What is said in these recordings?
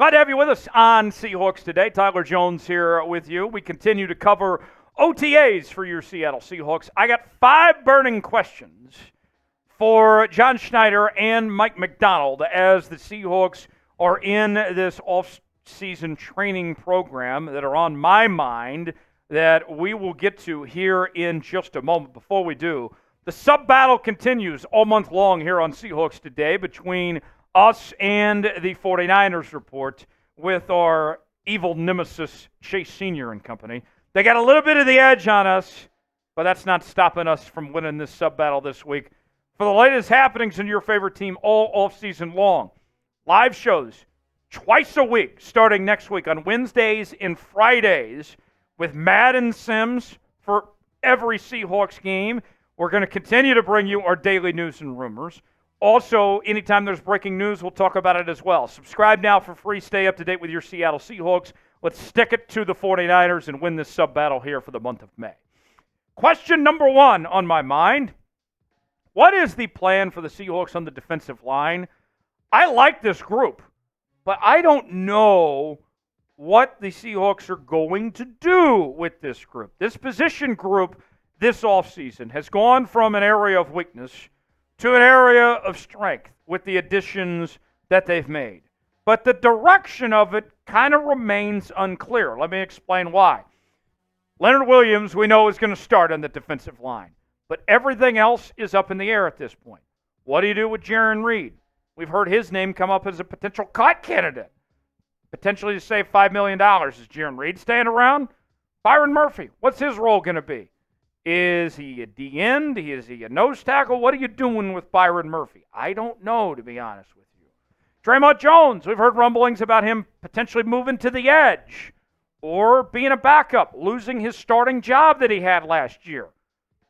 Glad to have you with us on Seahawks today. Tyler Jones here with you. We continue to cover OTAs for your Seattle Seahawks. I got 5 burning questions for John Schneider and Mike Macdonald as the Seahawks are in this off-season training program that are on my mind that we will get to here in just a moment. Before we do, the sub-battle continues all month long here on Seahawks Today between us and the 49ers report with our evil nemesis, Chase Sr. and company. They got a little bit of the edge on us, but that's not stopping us from winning this sub-battle this week. For the latest happenings in your favorite team all off-season long, live shows twice a week starting next week on Wednesdays and Fridays with Matt and Sims for every Seahawks game. We're going to continue to bring you our daily news and rumors. Also, anytime there's breaking news, we'll talk about it as well. Subscribe now for free. Stay up to date with your Seattle Seahawks. Let's stick it to the 49ers and win this sub-battle here for the month of May. Question number 1 on my mind. What is the plan for the Seahawks on the defensive line? I like this group, but I don't know what the Seahawks are going to do with this group. This position group this offseason has gone from an area of weakness to an area of strength with the additions that they've made. But the direction of it kind of remains unclear. Let me explain why. Leonard Williams, we know, is going to start on the defensive line. But everything else is up in the air at this point. What do you do with Jarran Reed? We've heard his name come up as a potential cut candidate. Potentially to save $5 million. Is Jarran Reed staying around? Byron Murphy, what's his role going to be? Is he a D-end? Is he a nose tackle? What are you doing with Byron Murphy? I don't know, to be honest with you. Dre'Mont Jones, we've heard rumblings about him potentially moving to the edge or being a backup, losing his starting job that he had last year,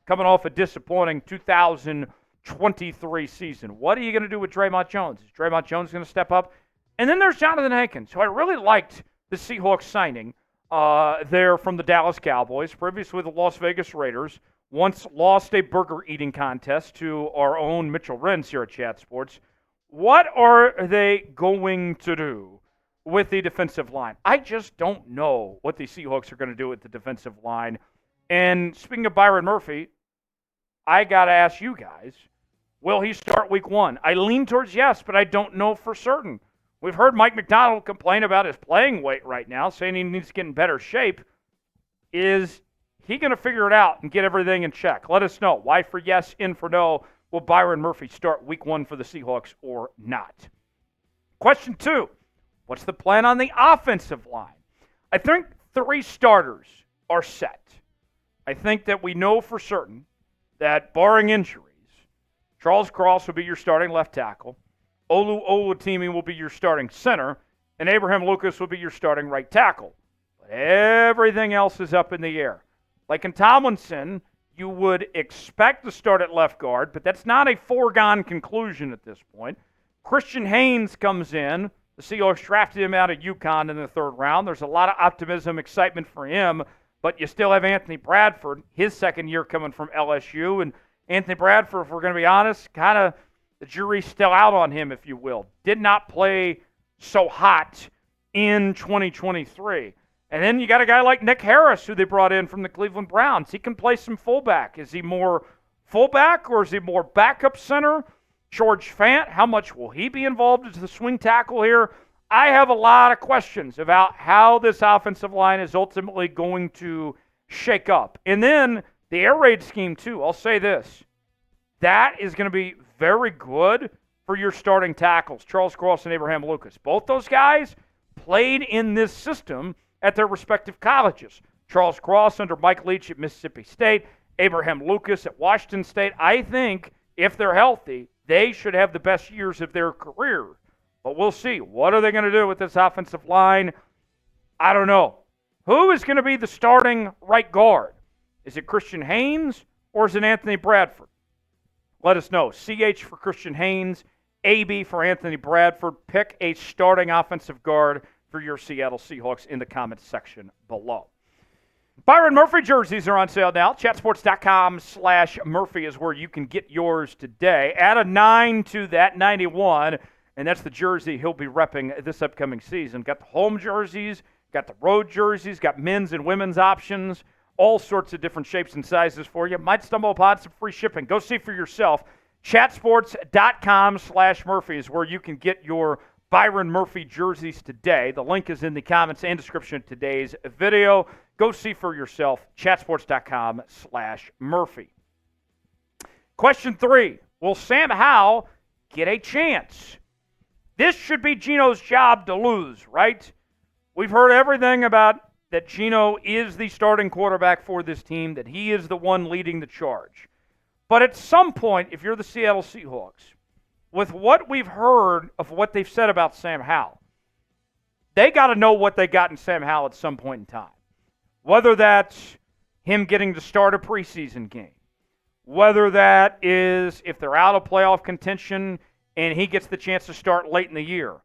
coming off a disappointing 2023 season. What are you going to do with Dre'Mont Jones? Is Dre'Mont Jones going to step up? And then there's Johnathan Hankins, who I really liked the Seahawks signing. There from the Dallas Cowboys, previously with the Las Vegas Raiders, once lost a burger eating contest to our own Mitchell Renz here at Chat Sports. What are they going to do with the defensive line? I just don't know what the Seahawks are going to do with the defensive line. And speaking of Byron Murphy, I got to ask you guys, will he start week 1? I lean towards yes, but I don't know for certain. We've heard Mike Macdonald complain about his playing weight right now, saying he needs to get in better shape. Is he going to figure it out and get everything in check? Let us know. Y for yes, N for no. Will Byron Murphy start week 1 for the Seahawks or not? Question 2. What's the plan on the offensive line? I think 3 starters are set. I think that we know for certain that barring injuries, Charles Cross will be your starting left tackle. Olu Olutimi will be your starting center, and Abraham Lucas will be your starting right tackle. But everything else is up in the air. Laken Tomlinson, you would expect to start at left guard, but that's not a foregone conclusion at this point. Christian Haynes comes in. The Seahawks drafted him out of UConn in the 3rd round. There's a lot of optimism, excitement for him, but you still have Anthony Bradford, his 2nd year coming from LSU. And Anthony Bradford, if we're going to be honest, kind of the jury's still out on him, if you will. Did not play so hot in 2023. And then you got a guy like Nick Harris, who they brought in from the Cleveland Browns. He can play some fullback. Is he more fullback or is he more backup center? George Fant, how much will he be involved as the swing tackle here? I have a lot of questions about how this offensive line is ultimately going to shake up. And then the air raid scheme, too. I'll say this. That is going to be very good for your starting tackles, Charles Cross and Abraham Lucas. Both those guys played in this system at their respective colleges. Charles Cross under Mike Leach at Mississippi State, Abraham Lucas at Washington State. I think if they're healthy, they should have the best years of their career. But we'll see. What are they going to do with this offensive line? I don't know. Who is going to be the starting right guard? Is it Christian Haynes or is it Anthony Bradford? Let us know. CH for Christian Haynes, AB for Anthony Bradford. Pick a starting offensive guard for your Seattle Seahawks in the comments section below. Byron Murphy jerseys are on sale now. Chatsports.com/Murphy is where you can get yours today. Add a 9 to that, 91. and that's the jersey he'll be repping this upcoming season. Got the home jerseys, got the road jerseys, got men's and women's options, all sorts of different shapes and sizes for you. Might stumble upon some free shipping. Go see for yourself. Chatsports.com/Murphy is where you can get your Byron Murphy jerseys today. The link is in the comments and description of today's video. Go see for yourself. Chatsports.com/Murphy. Question 3. Will Sam Howell get a chance? This should be Geno's job to lose, right? We've heard everything about that Geno is the starting quarterback for this team, that he is the one leading the charge. But at some point, if you're the Seattle Seahawks, with what we've heard of what they've said about Sam Howell, they got to know what they got in Sam Howell at some point in time. Whether that's him getting to start a preseason game, whether that is if they're out of playoff contention and he gets the chance to start late in the year.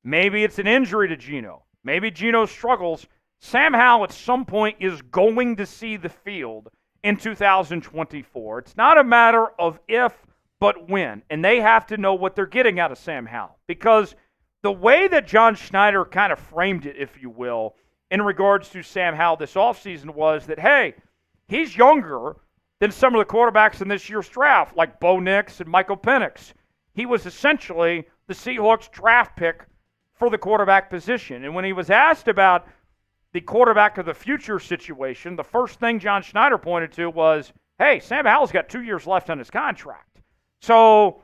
Maybe it's an injury to Geno. Maybe Geno struggles. Sam Howell at some point is going to see the field in 2024. It's not a matter of if, but when. And they have to know what they're getting out of Sam Howell. Because the way that John Schneider kind of framed it, if you will, in regards to Sam Howell this offseason was that, hey, he's younger than some of the quarterbacks in this year's draft, like Bo Nix and Michael Penix. He was essentially the Seahawks draft pick for the quarterback position. And when he was asked about the quarterback of the future situation, the first thing John Schneider pointed to was, hey, Sam Howell's got 2 years left on his contract. So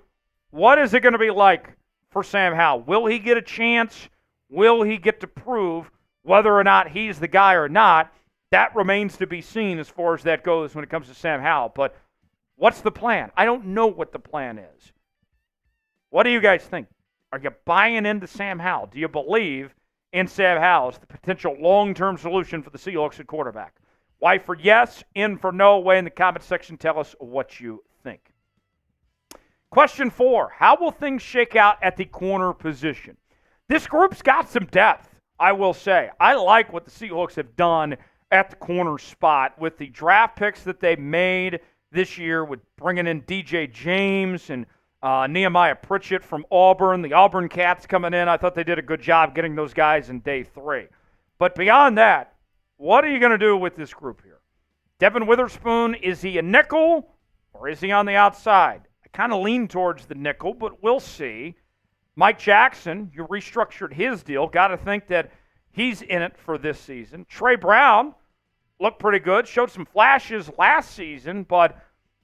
what is it going to be like for Sam Howell? Will he get a chance? Will he get to prove whether or not he's the guy or not? That remains to be seen as far as that goes when it comes to Sam Howell. But what's the plan? I don't know what the plan is. What do you guys think? Are you buying into Sam Howell? Do you believe in Sam Howell as the potential long-term solution for the Seahawks at quarterback? Y for yes, N for no. Way in the comment section. Tell us what you think. Question 4. How will things shake out at the corner position? This group's got some depth, I will say. I like what the Seahawks have done at the corner spot with the draft picks that they made this year, with bringing in DJ James and Nehemiah Pritchett from Auburn. The Auburn Cats coming in. I thought they did a good job getting those guys in day 3. But beyond that, what are you going to do with this group here? Devin Witherspoon, is he a nickel or is he on the outside? I kind of lean towards the nickel, but we'll see. Mike Jackson, you restructured his deal. Got to think that he's in it for this season. Trey Brown looked pretty good, showed some flashes last season, but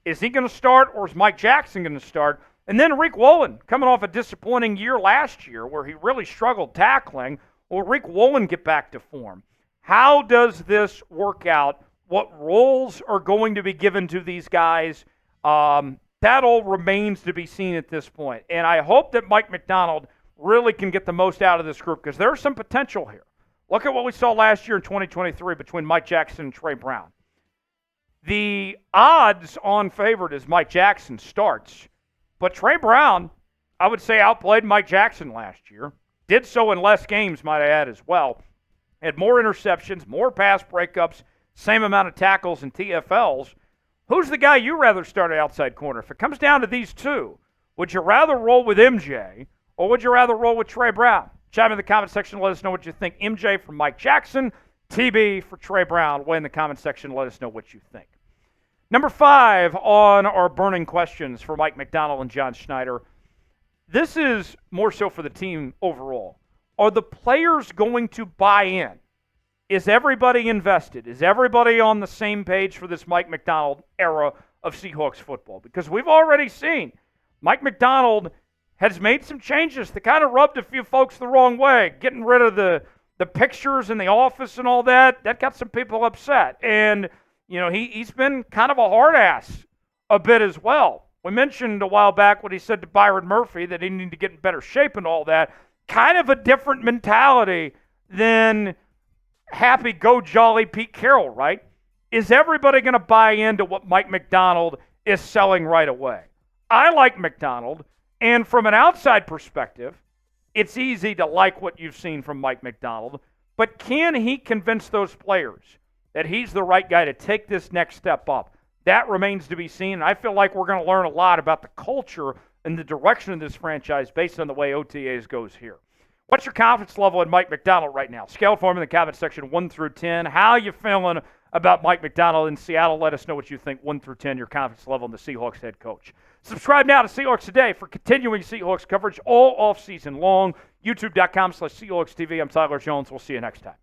is he going to start or is Mike Jackson going to start? And then Rick Woolen, coming off a disappointing year last year where he really struggled tackling. Will Rick Woolen get back to form? How does this work out? What roles are going to be given to these guys? That all remains to be seen at this point. And I hope that Mike Macdonald really can get the most out of this group because there's some potential here. Look at what we saw last year in 2023 between Mike Jackson and Trey Brown. The odds on favored is Mike Jackson starts. But Trey Brown, I would say, outplayed Mike Jackson last year. Did so in less games, might I add, as well. Had more interceptions, more pass breakups, same amount of tackles and TFLs. Who's the guy you rather start at outside corner? If it comes down to these two, would you rather roll with MJ or would you rather roll with Trey Brown? Chime in the comment section and let us know what you think. MJ for Mike Jackson, TB for Trey Brown. Weigh in the comment section and let us know what you think. Number 5 on our burning questions for Mike Macdonald and John Schneider. This is more so for the team overall. Are the players going to buy in? Is everybody invested? Is everybody on the same page for this Mike Macdonald era of Seahawks football? Because we've already seen Mike Macdonald has made some changes that kind of rubbed a few folks the wrong way. Getting rid of the pictures in the office and all that, that got some people upset. And, you know, he's been kind of a hard ass a bit as well. We mentioned a while back what he said to Byron Murphy, that he needed to get in better shape and all that. Kind of a different mentality than happy go jolly Pete Carroll, right? Is everybody going to buy into what Mike Macdonald is selling right away? I like Macdonald, and from an outside perspective, it's easy to like what you've seen from Mike Macdonald, but can he convince those players that he's the right guy to take this next step up? That remains to be seen, and I feel like we're going to learn a lot about the culture in the direction of this franchise based on the way OTAs goes here. What's your confidence level in Mike Macdonald right now? Scale for him in the comment section 1 through 10. How you feeling about Mike Macdonald in Seattle? Let us know what you think 1 through 10, your confidence level in the Seahawks head coach. Subscribe now to Seahawks Today for continuing Seahawks coverage all offseason long. YouTube.com/SeahawksTV. I'm Tyler Jones. We'll see you next time.